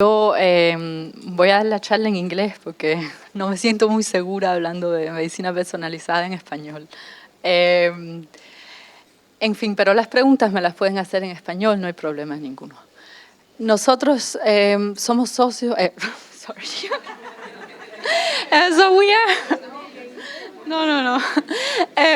Yo voy a dar la charla en inglés porque no me siento muy segura hablando de medicina personalizada en español. En fin, pero las preguntas me las pueden hacer en español, no hay problema ninguno. Nosotros somos socios... sorry. So we are... No.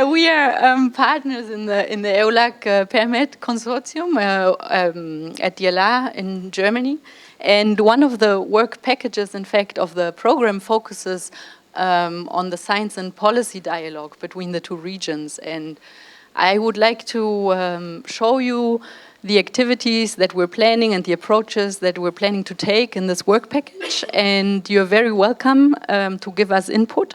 We are partners in the EULAC-PerMed consortium at DLR in Germany. And one of the work packages, in fact, of the program focuses on the science and policy dialogue between the two regions. And I would like to show you the activities that we're planning and the approaches that we're planning to take in this work package. And you're very welcome to give us input.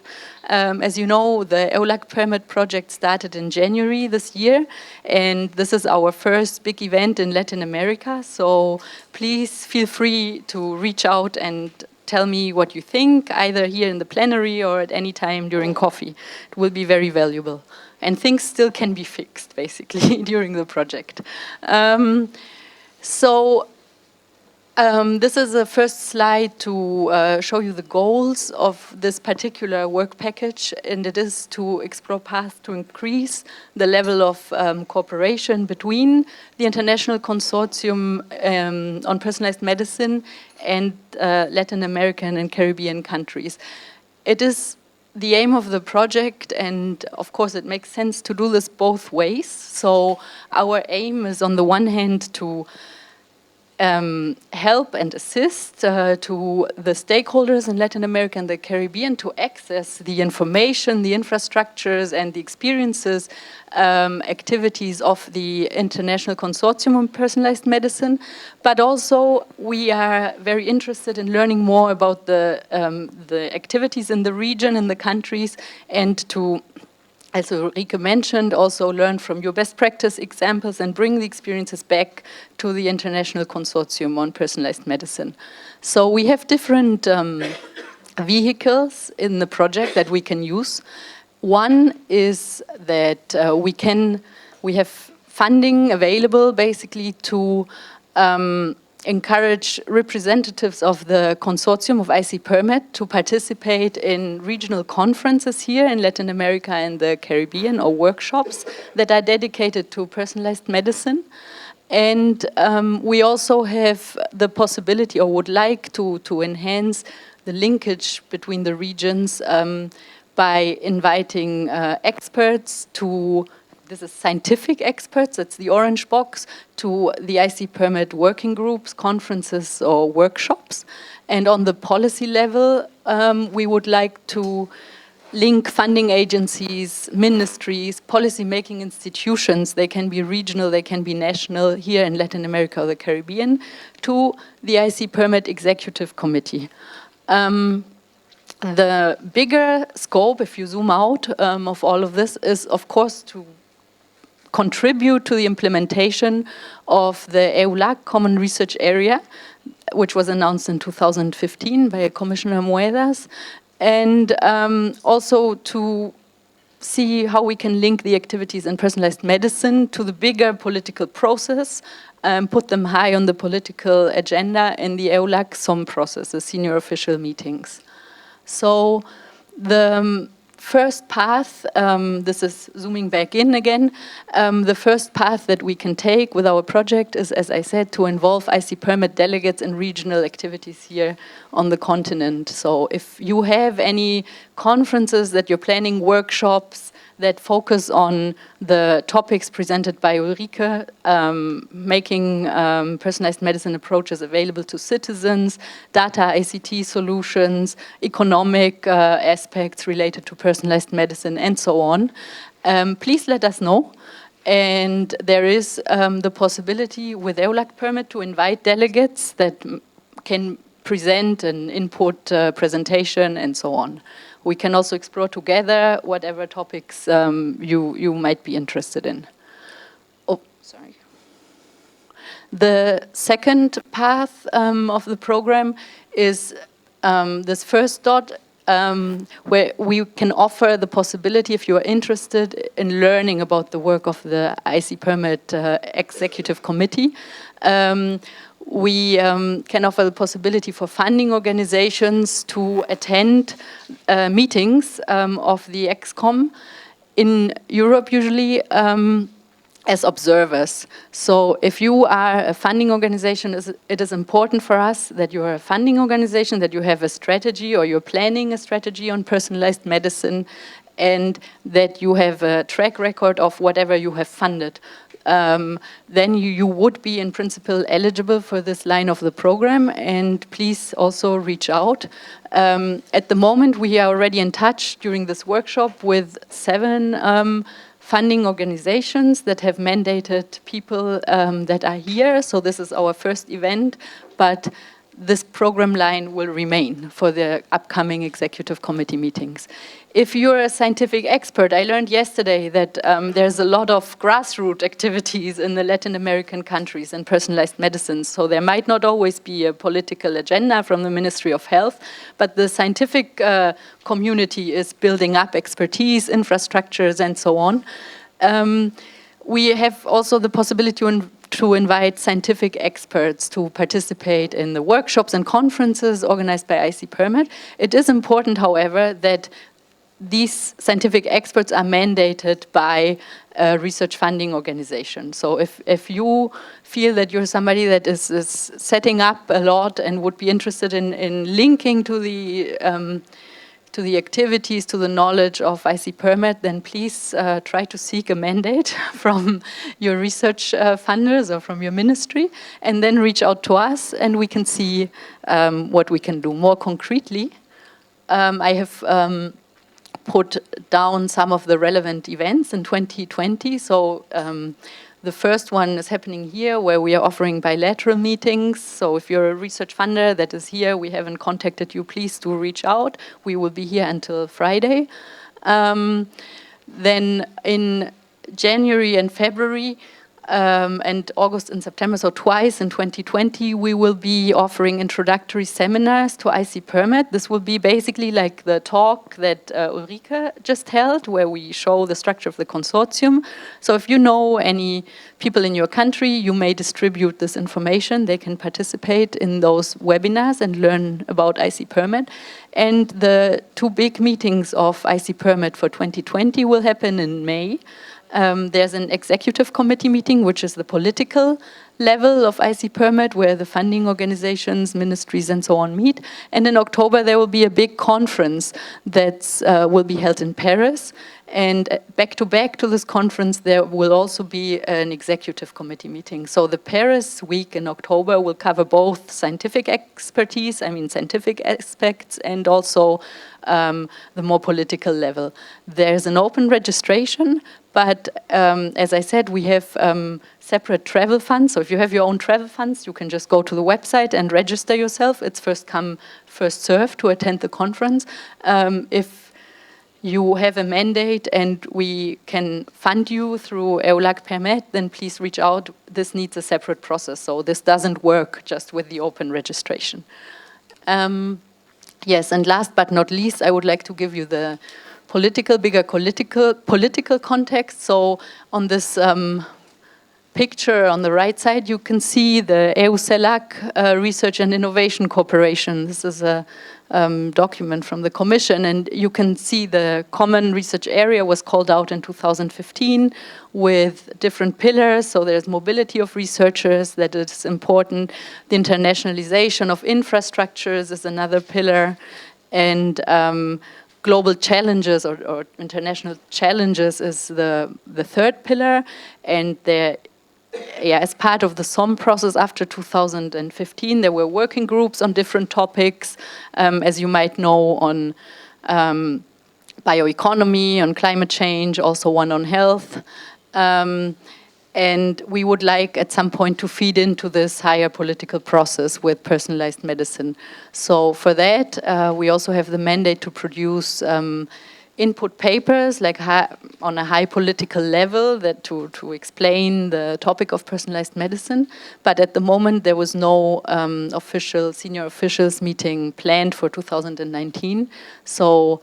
As you know, the EULAC-PerMed project started in January this year, and this is our first big event in Latin America. So please feel free to reach out and tell me what you think, either here in the plenary or at any time during coffee. It will be very valuable. And things still can be fixed, basically, during the project. This is the first slide to show you the goals of this particular work package, and it is to explore paths to increase the level of cooperation between the International Consortium on Personalized Medicine and Latin American and Caribbean countries. It is the aim of the project, and of course it makes sense to do this both ways. So our aim is on the one hand to help and assist to the stakeholders in Latin America and the Caribbean to access the information, the infrastructures and the experiences, activities of the International Consortium on Personalized Medicine. But also we are very interested in learning more about the activities in the region, in the countries, and to, as Ulrike mentioned, also learn from your best practice examples and bring the experiences back to the International Consortium on Personalized Medicine. So we have different vehicles in the project that we can use. One is that we have funding available basically to encourage representatives of the consortium of ICPerMed to participate in regional conferences here in Latin America and the Caribbean, or workshops that are dedicated to personalized medicine. And we also have the possibility, or would like to enhance the linkage between the regions by inviting experts to, this is scientific experts, that's the orange box, to the ICPerMed working groups, conferences or workshops. And on the policy level, we would like to link funding agencies, ministries, policy-making institutions, they can be regional, they can be national, here in Latin America or the Caribbean, to the ICPerMed Executive Committee. The bigger scope, if you zoom out of all of this, is of course to contribute to the implementation of the EULAC Common Research Area, which was announced in 2015 by Commissioner Moedas, and also to see how we can link the activities in personalized medicine to the bigger political process, put them high on the political agenda in the EULAC SOM process, the senior official meetings. So the first path, this is zooming back in again, the first path that we can take with our project is, as I said, to involve ICPerMed delegates in regional activities here on the continent. So if you have any conferences that you're planning, workshops that focus on the topics presented by Ulrike, making personalized medicine approaches available to citizens, data ICT solutions, economic aspects related to personalized medicine, and so on, please let us know. And there is the possibility with EULAC-PerMed to invite delegates that can present an input presentation and so on. We can also explore together whatever topics you might be interested in. Oh, sorry. The second path of the program is this first dot, where we can offer the possibility, if you are interested in learning about the work of the ICPerMed Executive Committee, we can offer the possibility for funding organizations to attend meetings of the ExCom in Europe usually as observers. So if you are a funding organization, it is important for us that you are a funding organization, that you have a strategy or you're planning a strategy on personalized medicine, and that you have a track record of whatever you have funded. Then you would be in principle eligible for this line of the program, and please also reach out. At the moment we are already in touch during this workshop with 7 funding organizations that have mandated people that are here. So this is our first event, but this program line will remain for the upcoming executive committee meetings. If you're a scientific expert, I learned yesterday that there's a lot of grassroots activities in the Latin American countries in personalized medicine. So there might not always be a political agenda from the Ministry of Health, but the scientific community is building up expertise, infrastructures, and so on. We have also the possibility to invite scientific experts to participate in the workshops and conferences organized by ICPerMed. It is important, however, that these scientific experts are mandated by a research funding organization. So if you feel that you're somebody that is setting up a lot and would be interested in linking to the activities, to the knowledge of ICPerMed, then please try to seek a mandate from your research funders or from your ministry, and then reach out to us, and we can see what we can do more concretely. I have put down some of the relevant events in 2020. So the first one is happening here, where we are offering bilateral meetings. So if you're a research funder that is here, we haven't contacted you, please do reach out. We will be here until Friday. Then in January and February, and August and September, so twice in 2020, we will be offering introductory seminars to ICPerMed. This will be basically like the talk that Ulrike just held, where we show the structure of the consortium. So if you know any people in your country, you may distribute this information. They can participate in those webinars and learn about ICPerMed. And the 2 big meetings of ICPerMed for 2020 will happen in May. There's an executive committee meeting, which is the political level of ICPerMed, where the funding organizations, ministries, and so on meet. And in October, there will be a big conference that will be held in Paris. And back to this conference, there will also be an executive committee meeting. So the Paris week in October will cover both scientific expertise, scientific aspects, and also the more political level. There's an open registration, but as I said, we have separate travel funds. So if you have your own travel funds, you can just go to the website and register yourself. It's first come, first served to attend the conference. If you have a mandate and we can fund you through EULAC-PerMed, then please reach out. This needs a separate process, so this doesn't work just with the open registration. Yes, and last but not least, I would like to give you the bigger political context. So on this picture on the right side, you can see the EULAC Research and Innovation Corporation. This is a document from the Commission, and you can see the common research area was called out in 2015 with different pillars. So there's mobility of researchers, that is important. The internationalization of infrastructures is another pillar, and global challenges or international challenges is the third pillar. And there, as part of the SOM process after 2015, there were working groups on different topics, as you might know, on bioeconomy, on climate change, also one on health. And we would like at some point to feed into this higher political process with personalized medicine. So for that, we also have the mandate to produce input papers, like on a high political level, that to explain the topic of personalized medicine. But at the moment, there was no senior officials meeting planned for 2019. So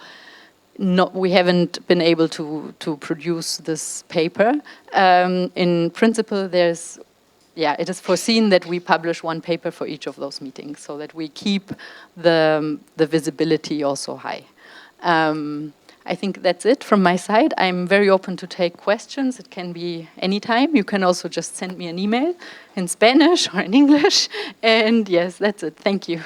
we haven't been able to produce this paper. In principle, there's yeah, it is foreseen that we publish one paper for each of those meetings so that we keep the visibility also high. I think that's it from my side. I'm very open to take questions. It can be anytime. You can also just send me an email in Spanish or in English. And yes, that's it. Thank you.